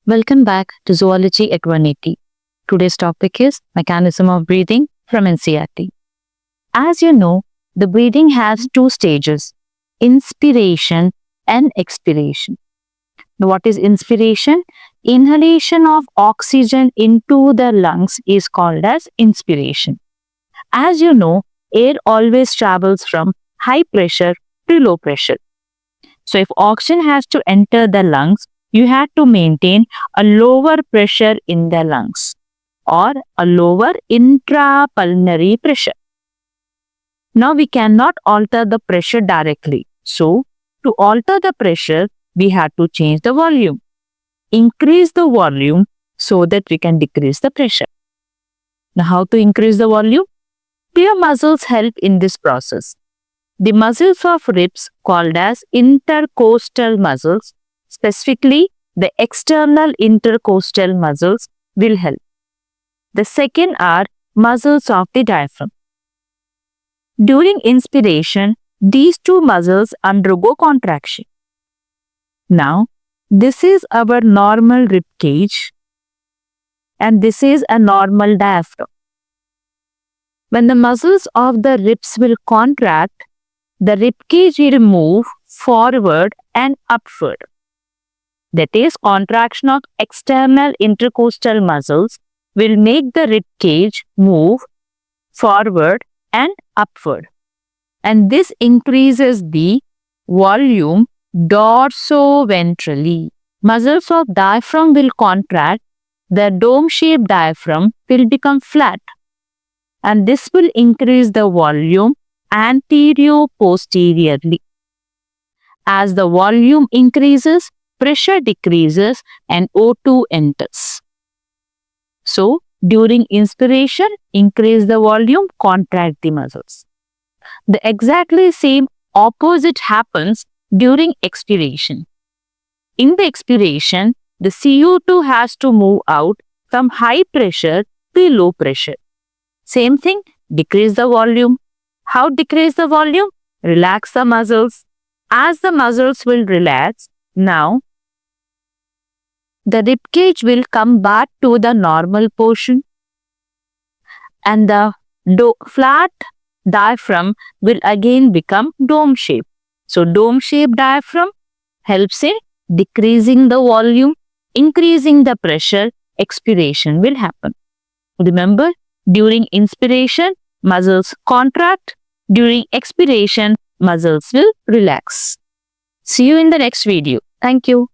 Welcome back to Zoology at 180. Today's topic is Mechanism of Breathing from NCERT. As you know, the breathing has two stages, inspiration and expiration. Now, what is inspiration? Inhalation of oxygen into the lungs is called as inspiration. As you know, air always travels from high pressure to low pressure. So, if oxygen has to enter the lungs, you have to maintain a lower pressure in the lungs or a lower intrapulmonary pressure. Now, we cannot alter the pressure directly. So, to alter the pressure, we have to change the volume. Increase the volume so that we can decrease the pressure. Now, how to increase the volume? Your muscles help in this process. The muscles of ribs called as intercostal muscles, specifically the external intercostal muscles, will help. The second are muscles of the diaphragm. During inspiration, these two muscles undergo contraction. Now, this is our normal rib cage and this is a normal diaphragm. When the muscles of the ribs will contract, the rib cage will move forward and upward. That is, contraction of external intercostal muscles will make the rib cage move forward and upward. And this increases the volume dorsoventrally. Muscles of diaphragm will contract, the dome-shaped diaphragm will become flat. And this will increase the volume anterior-posteriorly. As the volume increases, pressure decreases and O2 enters. So, during inspiration, increase the volume, contract the muscles. The exactly same opposite happens during expiration. In the expiration, the CO2 has to move out from high pressure to low pressure. Same thing, decrease the volume. How decrease the volume? Relax the muscles. As the muscles will relax, now the rib cage will come back to the normal portion and the flat diaphragm will again become dome shape. So, dome shaped diaphragm helps in decreasing the volume, increasing the pressure, expiration will happen. Remember, during inspiration, muscles contract. During expiration, muscles will relax. See you in the next video. Thank you.